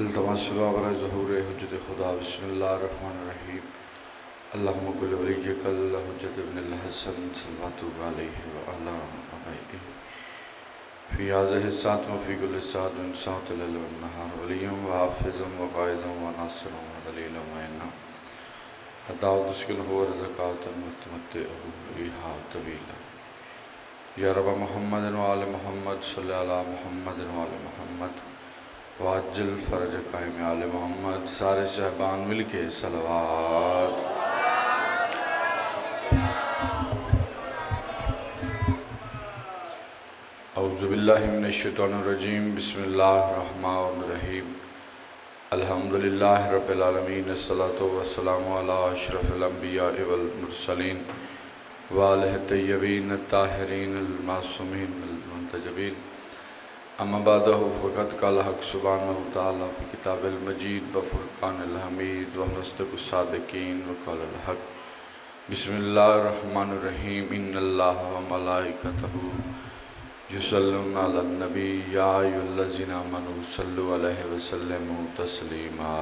التماس برائے ظہور حجت خدا بسم اللہ الرحمن الرحیم اللہم کل ولیک الحجت ابن الحسن صلوات علیہ وعلا آبائہ فی هذه الساعة وفی کل ساعة من ساعة الليل والنهار ولیا وحافظا وقائدا وناصرا ودلیلا معینا حتی تسکنہ ورزقاتا وتمتعہ فیہا طویلا یا رب محمد وآل محمد صلی علی محمد وآل محمد واجل فرج قائم آل محمد سارے صحبان مل کے صلوات اعوذ باللہ من الشیطان الرجیم بسم اللہ الرحمن الرحیم الحمدللہ رب العالمین الصلاة والسلام علی اشرف الانبیاء والمرسلین وآلہ الطیبین الطاہرین المعصومین المنتجبین اما بعدہ فقط قال حق سبحانہ وتعالی فی کتاب المجید بفرقان الحمید وحسدق الصادقین وقال الحق بسم اللہ الرحمن الرحیم ان اللہ وملائکتہ یصلون علی النبی یا ایھا الذین آمنوا صلوا علیہ وسلموا تسلیما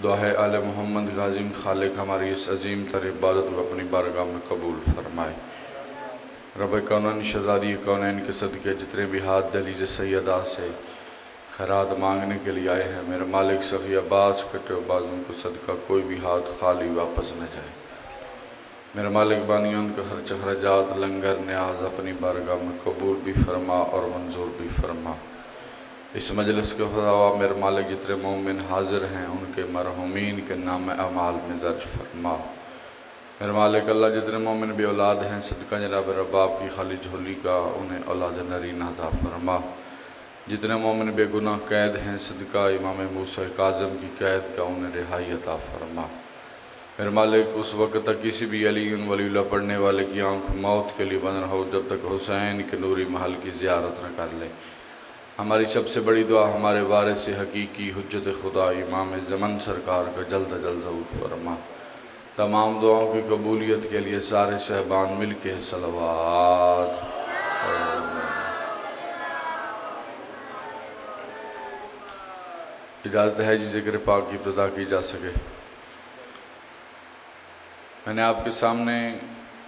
دعا ہے آل محمد عظیم خالق ہماری اس عظیم تر عبادت کو اپنی بارگاہ میں قبول فرمائے رب کونین شہزادی کونین کے صدقے جتنے بھی ہاتھ دہلیز سیدہ سے خیرات مانگنے کے لیے آئے ہیں میرے مالک سخی عباس کٹے بازوں کو صدقہ کوئی بھی ہاتھ خالی واپس نہ جائے میرے مالک بانیان کا خرچ خرجات لنگر نیاز اپنی بارگاہ میں قبول بھی فرما اور منظور بھی فرما اس مجلس کے خدا میرے مالک جتنے مومن حاضر ہیں ان کے مرحومین کے نام اعمال میں درج فرما میرے مالک اللہ جتنے مومن بھی اولاد ہیں صدقہ جناب رباب کی خالی جھولی کا انہیں اولاد نرینہ عطا فرما جتنے مومن بے گناہ قید ہیں صدقہ امام موسیٰ کاظم کی قید کا انہیں رہائی عطا فرما میرے مالک اس وقت تک کسی بھی علی ولی اللہ پڑھنے والے کی آنکھ موت کے لیے بند رہو جب تک حسین کے نوری محل کی زیارت نہ کر لے ہماری سب سے بڑی دعا ہمارے وارث حقیقی حجت خدا امام زمن سرکار کا جلد ظہور فرما تمام دعاؤں کی قبولیت کے لیے سارے صحبان مل کے صلوات اجازت ہے جی ذکر پاک کی ابتدا کی جا سکے میں نے آپ کے سامنے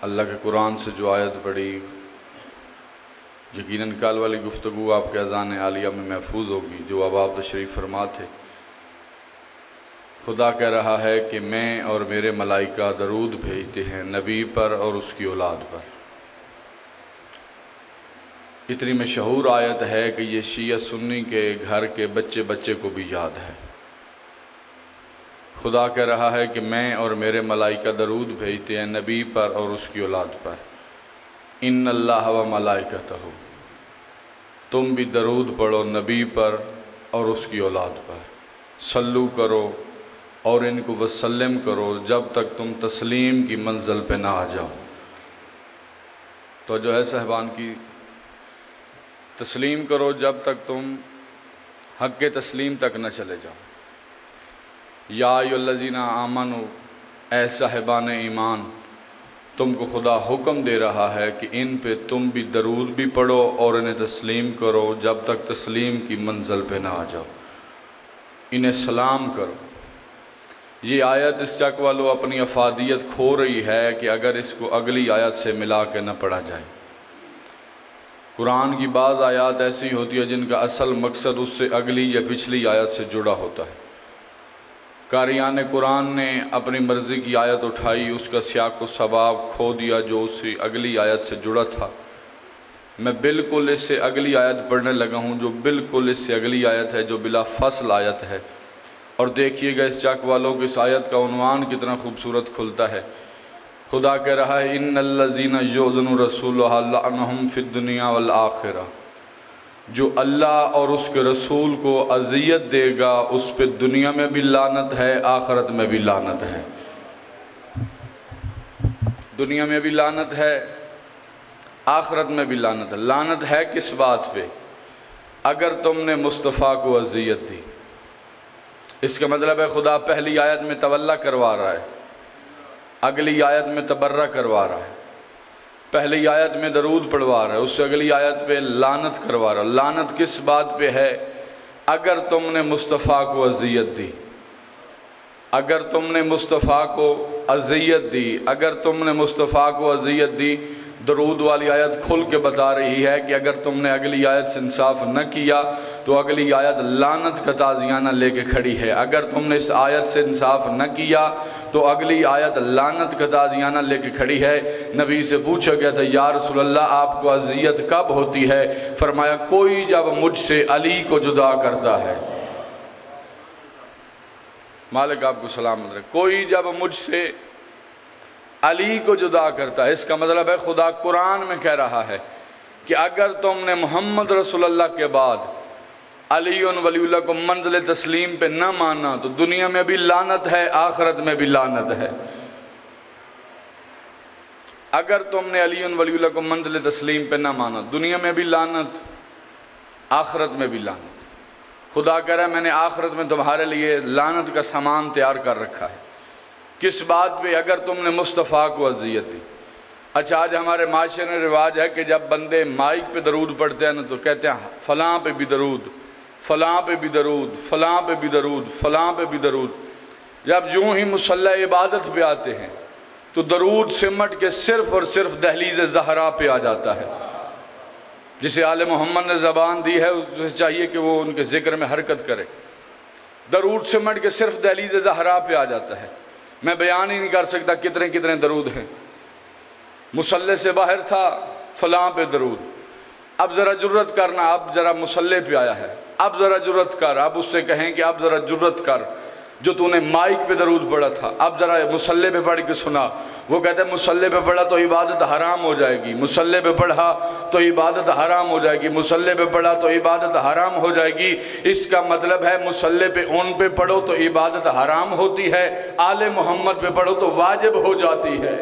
اللہ کے قرآن سے جو آیت پڑھی یقیناً کال والی گفتگو آپ کے اذان عالیہ میں محفوظ ہوگی جو اب آپ تشریف فرما تھے خدا کہہ رہا ہے کہ میں اور میرے ملائکہ درود بھیجتے ہیں نبی پر اور اس کی اولاد پر اتنی مشہور آیت ہے کہ یہ شیعہ سنی کے گھر کے بچے کو بھی یاد ہے خدا کہہ رہا ہے کہ میں اور میرے ملائکہ درود بھیجتے ہیں نبی پر اور اس کی اولاد پر ان اللہ و ملائکتہ تم بھی درود پڑھو نبی پر اور اس کی اولاد پر صلو کرو اور ان کو وسلم کرو جب تک تم تسلیم کی منزل پہ نہ آ جاؤ تو جو ہے صاحبان کی تسلیم کرو جب تک تم حق کے تسلیم تک نہ چلے جاؤ یا ایھا الذین آمنوا اے صاحبان ایمان تم کو خدا حکم دے رہا ہے کہ ان پہ تم بھی درود بھی پڑھو اور انہیں تسلیم کرو جب تک تسلیم کی منزل پہ نہ آ جاؤ انہیں سلام کرو یہ آیت اس چک والو اپنی افادیت کھو رہی ہے کہ اگر اس کو اگلی آیت سے ملا کے نہ پڑھا جائے قرآن کی بعض آیات ایسی ہوتی ہے جن کا اصل مقصد اس سے اگلی یا پچھلی آیت سے جڑا ہوتا ہے قاریان قرآن نے اپنی مرضی کی آیت اٹھائی اس کا سیاق و سباب کھو دیا جو اس سے اگلی آیت سے جڑا تھا میں بالکل اس سے اگلی آیت پڑھنے لگا ہوں جو بالکل اس سے اگلی آیت ہے جو بلا فصل آیت ہے اور دیکھیے گا اس چاک والوں کی اس آیت کا عنوان کتنا خوبصورت کھلتا ہے خدا کہہ رہا ہے ان الذین یؤذون رسولہ لعنہم فی الدنیا والآخرہ جو اللہ اور اس کے رسول کو اذیت دے گا اس پہ دنیا میں بھی لعنت ہے آخرت میں بھی لعنت ہے دنیا میں بھی لعنت ہے آخرت میں بھی لعنت ہے لعنت ہے کس بات پہ اگر تم نے مصطفیٰ کو اذیت دی اس کا مطلب ہے خدا پہلی آیت میں تولا کروا رہا ہے اگلی آیت میں تبرہ کروا رہا ہے پہلی آیت میں درود پڑھوا رہا ہے، اس سے اگلی آیت پہ لعنت کروا رہا ہے۔ لعنت کس بات پہ ہے؟ اگر تم نے مصطفیٰ کو اذیت دی، اگر تم نے مصطفیٰ کو اذیت دی، اگر تم نے مصطفیٰ کو اذیت دی، درود والی آیت کھل کے بتا رہی ہے کہ اگر تم نے اگلی آیت سے انصاف نہ کیا تو اگلی آیت لعنت کا تعزیانہ لے کے کھڑی ہے۔ اگر تم نے اس آیت سے انصاف نہ کیا تو اگلی آیت لعنت کا تعزیانہ لے کے کھڑی ہے۔ نبی سے پوچھا گیا تھا یا رسول اللہ آپ کو اذیت کب ہوتی ہے؟ فرمایا کوئی جب مجھ سے علی کو جدا کرتا ہے۔ مالک آپ کو سلامت رہے۔ کوئی جب مجھ سے علی کو جدا کرتا ہے، اس کا مطلب ہے خدا قرآن میں کہہ رہا ہے کہ اگر تم نے محمد رسول اللہ کے بعد علی ولی اللہ کو منزل تسلیم پہ نہ مانا تو دنیا میں بھی لعنت ہے، آخرت میں بھی لعنت ہے۔ اگر تم نے علی ولی اللہ کو منزل تسلیم پہ نہ مانا، دنیا میں بھی لعنت، آخرت میں بھی لعنت۔ خدا کہہ رہا ہے میں نے آخرت میں تمہارے لیے لعنت کا سامان تیار کر رکھا ہے۔ کس بات پہ؟ اگر تم نے مصطفیٰ کو اذیت دی۔ اچھا آج ہمارے معاشرے میں رواج ہے کہ جب بندے مائک پہ درود پڑھتے ہیں نا تو کہتے ہیں فلاں پہ بھی درود، فلاں پہ بھی درود، فلاں پہ بھی درود، فلاں پہ بھی درود۔ جب یوں ہی مصلی عبادت پہ آتے ہیں تو درود سمٹ کے صرف اور صرف دہلیز زہرا پہ آ جاتا ہے۔ جسے آل محمد نے زبان دی ہے اسے چاہیے کہ وہ ان کے ذکر میں حرکت کرے۔ درود سمٹ کے صرف دہلیز زہرا پہ آ جاتا ہے۔ میں بیان ہی نہیں کر سکتا کتنے کتنے درود ہیں۔ مصلی سے باہر تھا فلاں پہ درود، اب ذرا جرت کرنا، اب ذرا مصلی پہ آیا ہے، اب ذرا جرت کر، اب اس سے کہیں کہ اب ذرا جرت کر، جو تو نے مائک پہ درود پڑھا تھا اب ذرا مصلی پہ پڑھ کے سنا۔ وہ کہتے ہیں مصلی پہ پڑھا تو عبادت حرام ہو جائے گی، مصلی پہ پڑھا تو عبادت حرام ہو جائے گی، مصلی پہ پڑھا تو عبادت حرام ہو جائے گی۔ اس کا مطلب ہے مصلی پہ ان پہ پڑھو تو عبادت حرام ہوتی ہے، آل محمد پہ پڑھو تو واجب ہو جاتی ہے۔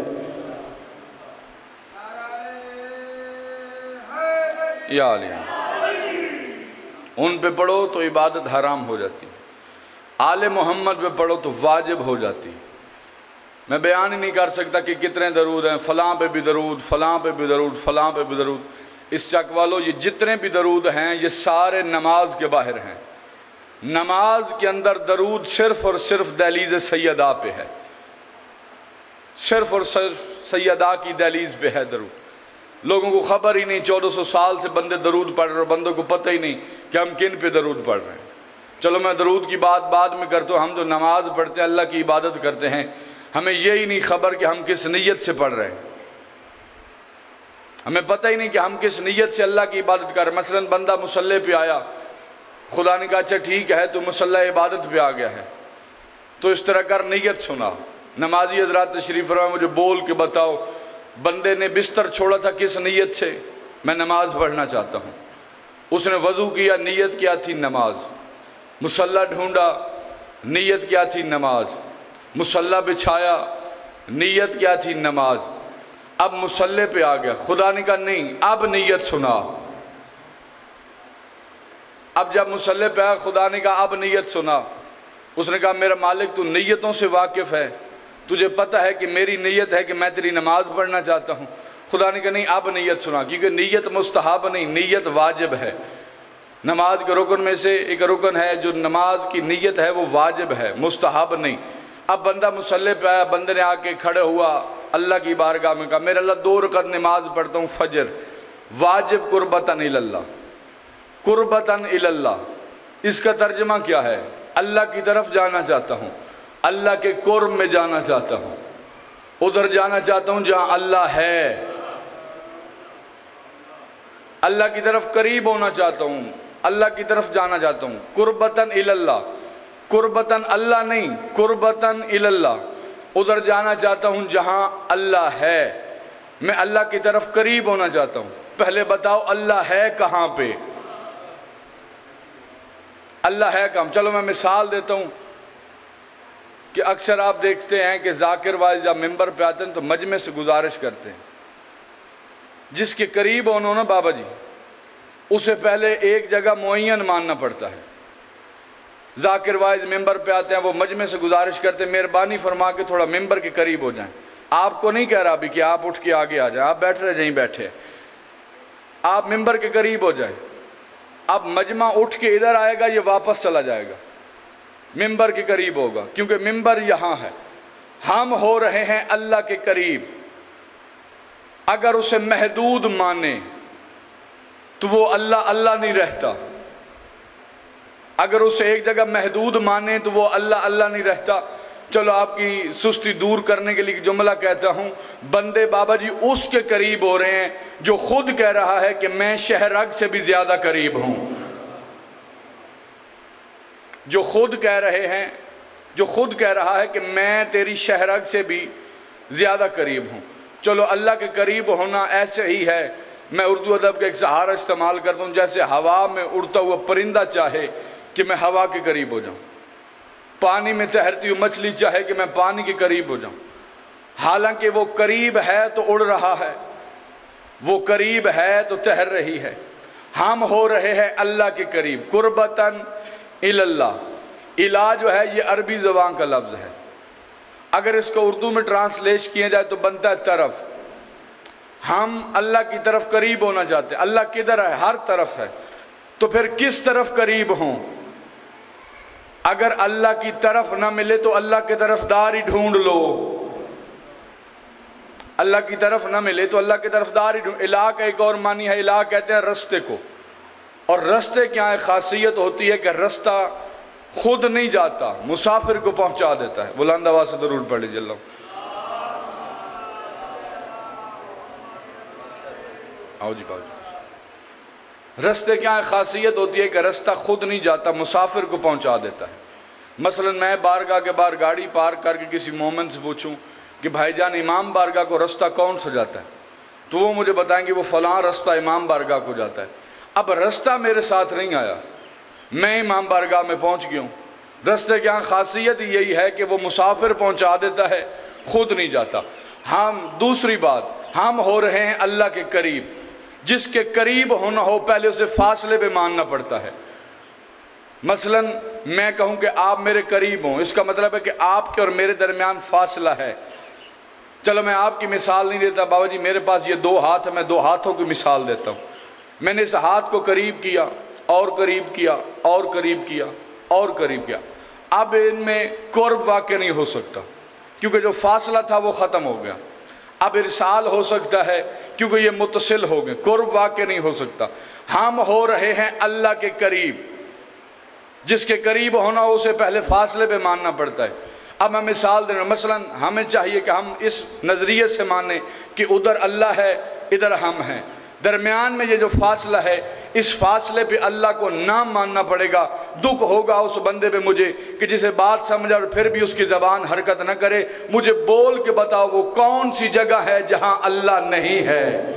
یا علی ان پہ پڑھو تو عبادت حرام ہو جاتی ہے، آل محمد پہ پڑھو تو واجب ہو جاتی ہے۔ میں بیان ہی نہیں کر سکتا کہ کتنے درود ہیں، فلاں پہ بھی درود، فلاں پہ بھی درود، فلاں پہ بھی درود۔ اس چک والو یہ جتنے بھی درود ہیں یہ سارے نماز کے باہر ہیں۔ نماز کے اندر درود صرف اور صرف دہلیز سیدہ پہ ہے، صرف اور صرف سیدہ کی دہلیز پہ ہے درود۔ لوگوں کو خبر ہی نہیں، 1400 سال سے بندے درود پڑھ رہے ہیں، بندوں کو پتہ ہی نہیں کہ ہم کن پہ درود پڑھ رہے ہیں۔ چلو میں درود کی بات بعد میں کرتا ہوں، ہم جو نماز پڑھتے ہیں اللہ کی عبادت کرتے ہیں ہمیں یہی نہیں خبر کہ ہم کس نیت سے پڑھ رہے ہیں، ہمیں پتہ ہی نہیں کہ ہم کس نیت سے اللہ کی عبادت کر رہے ہیں۔ مثلا بندہ مصلی پہ آیا، خدا نے کہا اچھا ٹھیک ہے تو مصلی عبادت پہ آ گیا ہے تو اس طرح کر نیت سنا۔ نمازی حضرات تشریف فرما مجھے بول کے بتاؤ بندے نے بستر چھوڑا تھا کس نیت سے؟ میں نماز پڑھنا چاہتا ہوں۔ اس نے وضو کیا، نیت کیا تھی؟ نماز۔ مصلی ڈھونڈا، نیت کیا تھی؟ نماز۔ مصلی بچھایا، نیت کیا تھی؟ نماز۔ اب مصلی پہ آ گیا، خدا نے کہا نہیں اب نیت سنا۔ اب جب مصلی پہ آیا خدا نے کہا اب نیت سنا۔ اس نے کہا میرا مالک تو نیتوں سے واقف ہے، تجھے پتہ ہے کہ میری نیت ہے کہ میں تیری نماز پڑھنا چاہتا ہوں۔ خدا نے کہا نہیں اب نیت سنا، کیونکہ نیت مستحب نہیں، نیت واجب ہے۔ نماز کے رکن میں سے ایک رکن ہے جو نماز کی نیت ہے وہ واجب ہے، مستحب نہیں۔ اب بندہ مصلی پہ آیا، بندے نے آ کے کھڑے ہوا اللہ کی بارگاہ میں، کہا میرے اللہ 2 رکعت نماز پڑھتا ہوں فجر، واجب قربتاً اللہ، قربتاً اللہ۔ اس کا ترجمہ کیا ہے؟ اللہ کی طرف جانا چاہتا ہوں، اللہ کے قرب میں جانا چاہتا ہوں، ادھر جانا چاہتا ہوں جہاں اللہ ہے، اللہ کی طرف قریب ہونا چاہتا ہوں، اللہ کی طرف جانا چاہتا ہوں، قربتاً اللہ، قربتاً اللہ نہیں، قربتاً اللہ، ادھر جانا چاہتا ہوں جہاں اللہ ہے، میں اللہ کی طرف قریب ہونا چاہتا ہوں۔ پہلے بتاؤ اللہ ہے کہاں پہ؟ اللہ ہے کہاں؟ چلو میں مثال دیتا ہوں کہ اکثر آپ دیکھتے ہیں کہ ذاکر واعظ جب ممبر پہ آتے ہیں تو مجمع سے گزارش کرتے ہیں جس کے قریب ہونا نا بابا جی اسے پہلے ایک جگہ معین ماننا پڑتا ہے۔ ذاکر واعظ ممبر پہ آتے ہیں، وہ مجمع سے گزارش کرتے ہیں مہربانی فرما کے تھوڑا ممبر کے قریب ہو جائیں، آپ کو نہیں کہہ رہا ابھی کہ آپ اٹھ کے آگے آ جائیں، آپ بیٹھ رہے جہیں بیٹھے، آپ ممبر کے قریب ہو جائیں۔ اب مجمع اٹھ کے ادھر آئے گا، یہ واپس چلا جائے گا، ممبر کے قریب ہوگا، کیونکہ ممبر یہاں ہے۔ ہم ہو رہے ہیں اللہ کے قریب۔ اگر اسے محدود مانے تو وہ اللہ اللہ نہیں رہتا، اگر اسے ایک جگہ محدود مانے تو وہ اللہ اللہ نہیں رہتا۔ چلو آپ کی سستی دور کرنے کے لیے جملہ کہتا ہوں، بندے بابا جی اس کے قریب ہو رہے ہیں جو خود کہہ رہا ہے کہ میں شہرگ سے بھی زیادہ قریب ہوں، جو خود کہہ رہے ہیں، جو خود کہہ رہا ہے کہ میں تیری شہرگ سے بھی زیادہ قریب ہوں۔ چلو اللہ کے قریب ہونا ایسے ہی ہے، میں اردو ادب کا ایک سہارا استعمال کرتا ہوں، جیسے ہوا میں اڑتا ہوا پرندہ چاہے کہ میں ہوا کے قریب ہو جاؤں، پانی میں تیرتی ہوئی مچھلی چاہے کہ میں پانی کے قریب ہو جاؤں، حالانکہ وہ قریب ہے تو اڑ رہا ہے، وہ قریب ہے تو تیر رہی ہے۔ ہم ہو رہے ہیں اللہ کے قریب، قربتاً اللہ۔ الہ جو ہے یہ عربی زبان کا لفظ ہے، اگر اس کو اردو میں ٹرانسلیش کیا جائے تو بنتا ہے طرف۔ ہم اللہ کی طرف قریب ہونا چاہتے ہیں۔ اللہ کدھر ہے؟ ہر طرف ہے، تو پھر کس طرف قریب ہوں؟ اگر اللہ کی طرف نہ ملے تو اللہ کی طرف دار ہی ڈھونڈ لو، اللہ کی طرف نہ ملے تو اللہ کی طرف دار ہی ڈھونڈ۔ الہ کا ایک اور معنی ہے، الہ کہتے ہیں رستے کو، اور رستے کیا ہے؟ خاصیت ہوتی ہے کہ رستہ خود نہیں جاتا، مسافر کو پہنچا دیتا ہے۔ بلند آواز سے درود پڑھ لیجیے اللہ۔ آؤ جی باؤ جی۔ رستے کیا ہے؟ خاصیت ہوتی ہے کہ رستہ خود نہیں جاتا، مسافر کو پہنچا دیتا ہے۔ مثلا میں بارگاہ کے باہر گاڑی پارک کر کے کسی مومن سے پوچھوں کہ بھائی جان امام بارگاہ کو رستہ کون سا جاتا ہے، تو وہ مجھے بتائیں گے وہ فلاں رستہ امام بارگاہ کو جاتا ہے۔ اب رستہ میرے ساتھ نہیں آیا، میں امام بارگاہ میں پہنچ گیا ہوں۔ رستے کی خاصیت یہی ہے کہ وہ مسافر پہنچا دیتا ہے، خود نہیں جاتا۔ ہم دوسری بات، ہم ہو رہے ہیں اللہ کے قریب۔ جس کے قریب ہونا ہو پہلے اسے فاصلے پہ ماننا پڑتا ہے۔ مثلا میں کہوں کہ آپ میرے قریب ہوں، اس کا مطلب ہے کہ آپ کے اور میرے درمیان فاصلہ ہے۔ چلو میں آپ کی مثال نہیں دیتا، بابا جی میرے پاس یہ 2 ہاتھ ہے، میں 2 ہاتھوں کی مثال دیتا ہوں۔ میں نے اس ہاتھ کو قریب کیا اور قریب کیا اور قریب کیا اور قریب کیا، اب ان میں قرب واقع نہیں ہو سکتا کیونکہ جو فاصلہ تھا وہ ختم ہو گیا۔ اب ارسال ہو سکتا ہے کیونکہ یہ متصل ہو گئے، قرب واقع نہیں ہو سکتا۔ ہم ہو رہے ہیں اللہ کے قریب۔ جس کے قریب ہونا ہو اسے پہلے فاصلے پہ ماننا پڑتا ہے۔ اب میں مثال دے رہا ہوں، مثلا ہمیں چاہیے کہ ہم اس نظریے سے مانیں کہ ادھر اللہ ہے ادھر ہم ہیں، درمیان میں یہ جو فاصلہ ہے اس فاصلے پہ اللہ کو نہ ماننا پڑے گا۔ دکھ ہوگا اس بندے پہ مجھے کہ جسے بات سمجھا اور پھر بھی اس کی زبان حرکت نہ کرے، مجھے بول کے بتاؤ وہ کون سی جگہ ہے جہاں اللہ نہیں ہے،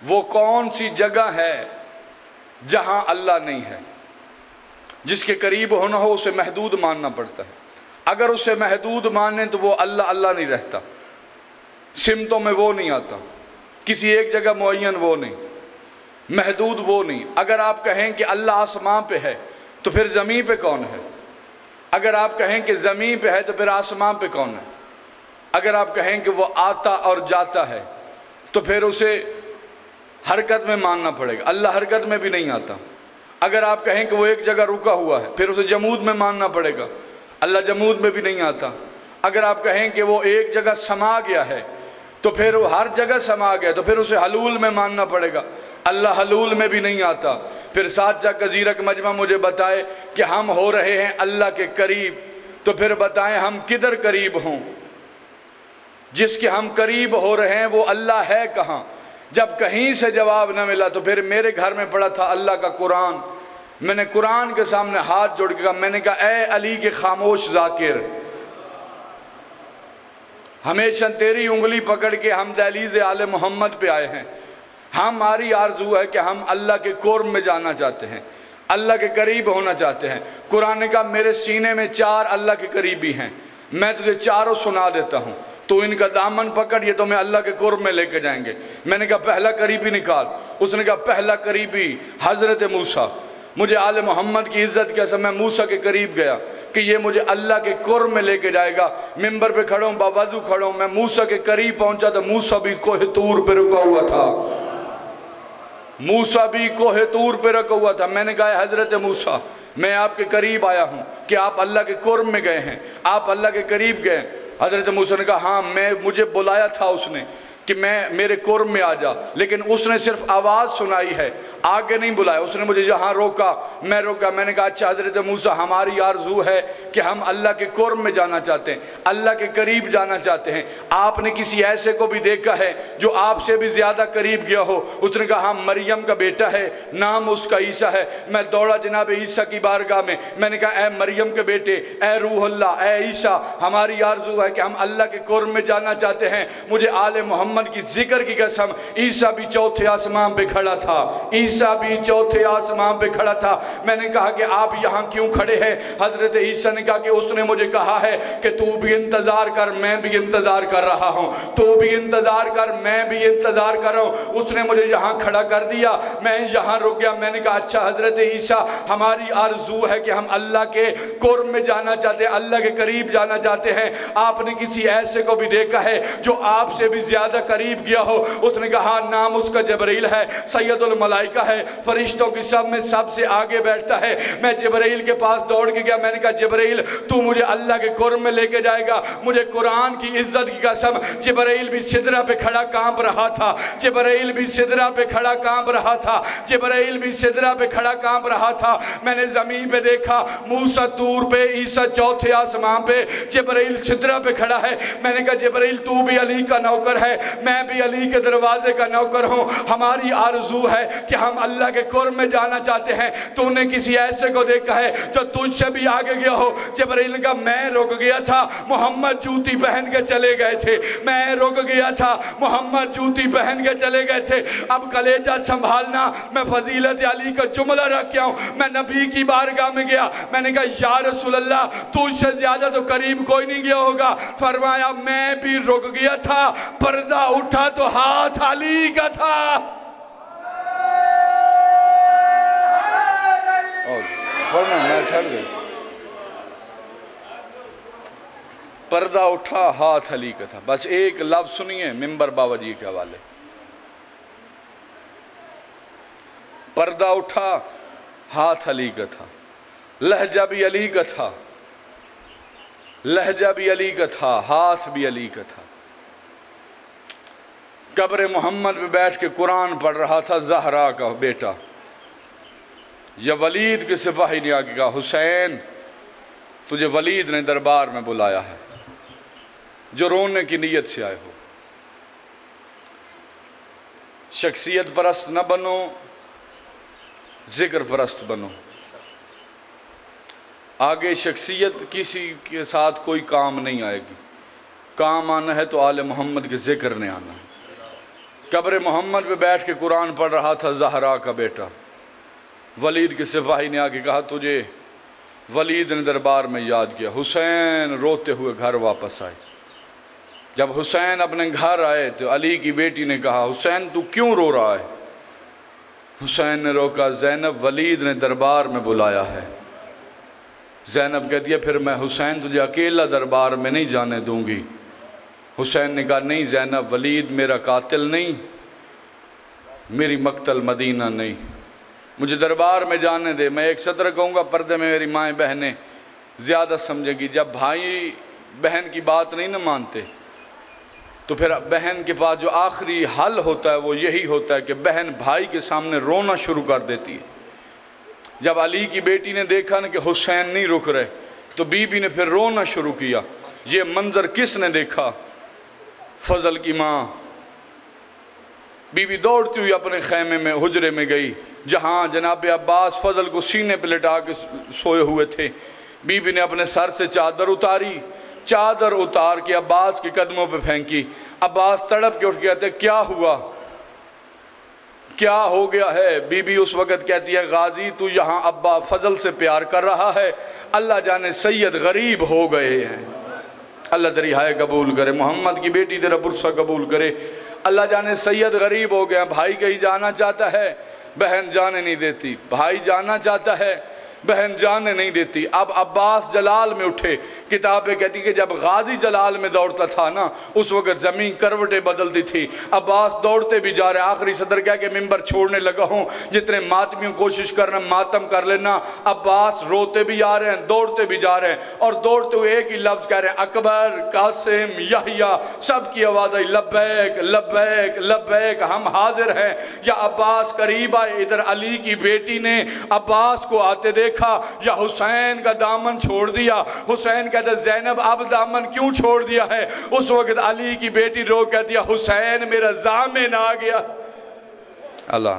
وہ کون سی جگہ ہے جہاں اللہ نہیں ہے۔ جس کے قریب ہونا ہو اسے محدود ماننا پڑتا ہے، اگر اسے محدود مانے تو وہ اللہ اللہ نہیں رہتا، سمتوں میں وہ نہیں آتا، کسی ایک جگہ معین وہ نہیں، محدود وہ نہیں۔ اگر آپ کہیں کہ اللہ آسمان پہ ہے تو پھر زمین پہ کون ہے؟ اگر آپ کہیں کہ زمین پہ ہے تو پھر آسمان پہ کون ہے؟ اگر آپ کہیں کہ وہ آتا اور جاتا ہے تو پھر اسے حرکت میں ماننا پڑے گا، اللہ حرکت میں بھی نہیں آتا۔ اگر آپ کہیں کہ وہ ایک جگہ رکا ہوا ہے پھر اسے جمود میں ماننا پڑے گا، اللہ جمود میں بھی نہیں آتا۔ اگر آپ کہیں کہ وہ ایک جگہ سما گیا ہے تو پھر وہ ہر جگہ سما گیا تو پھر اسے حلول میں ماننا پڑے گا، اللہ حلول میں بھی نہیں آتا۔ پھر ساتھ کزیرک مجمع مجھے بتائے کہ ہم ہو رہے ہیں اللہ کے قریب، تو پھر بتائیں ہم کدھر قریب ہوں؟ جس کے ہم قریب ہو رہے ہیں وہ اللہ ہے کہاں؟ جب کہیں سے جواب نہ ملا تو پھر میرے گھر میں پڑا تھا اللہ کا قرآن، میں نے قرآن کے سامنے ہاتھ جوڑ کے کہا، میں نے کہا اے علی کے خاموش ذاکر، ہمیشہ تیری انگلی پکڑ کے ہم دہلیز آل محمد پہ آئے ہیں۔ ہماری آرزو ہے کہ ہم اللہ کے قرب میں جانا چاہتے ہیں، اللہ کے قریب ہونا چاہتے ہیں۔ قرآن نے کہا میرے سینے میں 4 اللہ کے قریبی ہیں، میں تجھے چاروں سنا دیتا ہوں، تو ان کا دامن پکڑ، یہ تمہیں اللہ کے قرب میں لے کے جائیں گے۔ میں نے کہا پہلا قریبی نکال، اس نے کہا پہلا قریبی حضرت موسیٰ۔ مجھے آل محمد کی عزت کی قسم میں موسیٰ کے قریب گیا کہ یہ مجھے اللہ کے قرب میں لے کے جائے گا. ممبر پہ کھڑا ہوں، باوضو کھڑا ہوں، میں موسیٰ کے قریب پہنچا تو موسیٰ بھی کوہ طور پہ رکا ہوا تھا. موسیٰ بھی کوہ طور پہ رکا ہوا تھا. میں نے کہا حضرت موسیٰ میں آپ کے قریب آیا ہوں کہ آپ اللہ کے قرب میں گئے ہیں، آپ اللہ کے قریب گئے. حضرت موسیٰ نے کہا ہاں مجھے بلایا تھا اس نے کہ میرے قرب میں آ جا، لیکن اس نے صرف آواز سنائی ہے، آگے نہیں بلایا. اس نے مجھے یہاں روکا، میں روکا. میں نے کہا اچھا حضرت موسیٰ ہماری آرزو ہے کہ ہم اللہ کے قرب میں جانا چاہتے ہیں، اللہ کے قریب جانا چاہتے ہیں. آپ نے کسی ایسے کو بھی دیکھا ہے جو آپ سے بھی زیادہ قریب گیا ہو؟ اس نے کہا ہاں مریم کا بیٹا ہے، نام اس کا عیسیٰ ہے. میں دوڑا جناب عیسیٰ کی بارگاہ میں نے کہا اے مریم کے بیٹے، اے روح اللہ، اے عیسیٰ، ہماری آرزو ہے کہ ہم اللہ کے قرب میں جانا چاہتے ہیں. مجھے آل محمد کی ذکر کی قسم عیسیٰ بھی چوتھے آسمان پہ کھڑا تھا، عیسیٰ بھی چوتھے آسمان پہ کھڑا تھا. میں نے کہا کہ آپ یہاں کیوں کھڑے ہیں؟ حضرت عیسیٰ نے کہا کہ اس نے مجھے کہا ہے کہ تو بھی انتظار کر، میں بھی انتظار کر رہا ہوں، تو بھی انتظار کر، میں بھی انتظار کر رہا ہوں. اس نے مجھے یہاں کھڑا کر دیا، میں یہاں رک گیا. میں نے کہا اچھا حضرت عیسیٰ ہماری آرزو ہے کہ ہم اللہ کے قرب میں جانا چاہتے ہیں، اللہ کے قریب جانا چاہتے ہیں. آپ نے کسی ایسے کو بھی دیکھا ہے جو آپ سے بھی زیادہ قریب گیا ہو؟ اس نے کہا نام اس کا جبرائیل ہے، سید الملائکہ ہے، فرشتوں کی سب میں سب سے آگے بیٹھتا ہے. میں جبرائیل کے پاس دوڑ کے گیا. میں نے کہا جبرائیل تو مجھے اللہ کے قرب میں لے کے جائے گا. مجھے قرآن کی عزت کی قسم جبرائیل بھی سدرہ پہ کھڑا کانپ رہا تھا، جبرائیل بھی سدرہ پہ کھڑا کانپ رہا تھا، جبرائیل بھی سدرہ پہ کھڑا کانپ رہا تھا. میں نے زمین پہ دیکھا، موسیٰ طور پہ، عیسیٰ چوتھے آسمان پہ، جبرائیل سدرہ پہ کھڑا ہے. میں نے کہا جبرائیل تو بھی علی کا نوکر ہے، میں بھی علی کے دروازے کا نوکر ہوں. ہماری آرزو ہے کہ ہم اللہ کے قرب میں جانا چاہتے ہیں. تو نے کسی ایسے کو دیکھا ہے جو تجھ سے بھی آگے گیا ہو؟ جبرائیل نے کہا میں رک گیا تھا، محمد جوتی پہن کے چلے گئے تھے. میں رک گیا تھا، محمد جوتی پہن کے چلے گئے تھے. اب کلیجہ سنبھالنا، میں فضیلت علی کا جملہ رکھ کے ہوں. میں نبی کی بارگاہ میں گیا. میں نے کہا یا رسول اللہ تجھ سے زیادہ تو قریب کوئی نہیں گیا ہوگا. فرمایا میں بھی رک گیا تھا، پردہ اٹھا تو ہاتھ علی کا تھا. پردہ اٹھا ہاتھ علی کا تھا. بس ایک لفظ سنیے ممبر بابا جی کے حوالے. پردہ اٹھا ہاتھ علی کا تھا، لہجہ بھی علی کا تھا، لہجہ بھی علی کا تھا، ہاتھ بھی علی کا تھا. قبر محمد پہ بیٹھ کے قرآن پڑھ رہا تھا زہرا کا بیٹا. یا ولید کے سپاہی نے آگے کہا حسین تجھے ولید نے دربار میں بلایا ہے، جو رونے کی نیت سے آئے ہو. شخصیت پرست نہ بنو، ذکر پرست بنو. آگے شخصیت کسی کے ساتھ کوئی کام نہیں آئے گی. کام آنا ہے تو آل محمد کے ذکر نے آنا ہے. قبر محمد پہ بیٹھ کے قرآن پڑھ رہا تھا زہرا کا بیٹا. ولید کے سپاہی نے آگے کہا تجھے ولید نے دربار میں یاد کیا. حسین روتے ہوئے گھر واپس آئے. جب حسین اپنے گھر آئے تو علی کی بیٹی نے کہا حسین تو کیوں رو رہا ہے؟ حسین نے روکا زینب ولید نے دربار میں بلایا ہے. زینب کہتی ہے پھر میں حسین تجھے اکیلا دربار میں نہیں جانے دوں گی. حسین نے کہا نہیں زینب، ولید میرا قاتل نہیں، میری مقتل مدینہ نہیں، مجھے دربار میں جانے دے. میں ایک سطر کہوں گا، پردے میں میری مائیں بہنیں زیادہ سمجھے گی. جب بھائی بہن کی بات نہیں نہ مانتے تو پھر بہن کے پاس جو آخری حل ہوتا ہے وہ یہی ہوتا ہے کہ بہن بھائی کے سامنے رونا شروع کر دیتی ہے. جب علی کی بیٹی نے دیکھا نا کہ حسین نہیں رک رہے تو بی بی نے پھر رونا شروع کیا. یہ منظر کس نے دیکھا؟ فضل کی ماں. بی بی دوڑتی ہوئی اپنے خیمے میں حجرے میں گئی جہاں جناب عباس فضل کو سینے پہ لٹا کے سوئے ہوئے تھے. بی بی نے اپنے سر سے چادر اتاری، چادر اتار کے عباس کے قدموں پہ پھینکی. عباس تڑپ کے اٹھ گیا تھے کیا ہوا؟ کیا ہو گیا ہے؟ بی بی اس وقت کہتی ہے غازی تو یہاں ابا فضل سے پیار کر رہا ہے، اللہ جانے سید غریب ہو گئے ہیں. اللہ تیری ہائے قبول کرے، محمد کی بیٹی تیرا برسہ قبول کرے. اللہ جانے سید غریب ہو گیا، بھائی کہیں جانا چاہتا ہے، بہن جانے نہیں دیتی، بھائی جانا چاہتا ہے، بہن جانے نہیں دیتی۔ اب عباس جلال میں اٹھے، کتابیں کہتی کہ جب غازی جلال میں دوڑتا تھا نا، اس وقت زمین کروٹیں بدلتی تھی۔ عباس دوڑتے بھی جا رہے، آخری صدر کہہ کے ممبر چھوڑنے لگا ہوں، جتنے ماتمیوں کوشش کرنا ماتم کر لینا۔ عباس روتے بھی آ رہے ہیں، دوڑتے بھی جا رہے ہیں، اور دوڑتے ہوئے ایک ہی لفظ کہہ رہے ہیں، اکبر، قاسم، یحییٰ، سب کی آواز آئی، لبیک لبیک لبیک، ہم حاضر ہیں۔ یا عباس قریب آئے، ادھر علی کی بیٹی نے عباس کو آتے دیکھا، یا حسین کا دامن چھوڑ دیا۔ حسین کہتا ہے زینب اب دامن کیوں چھوڑ دیا ہے؟ اس وقت علی کی بیٹی رو کہتی ہے حسین میرا ضامن آ گیا۔ اللہ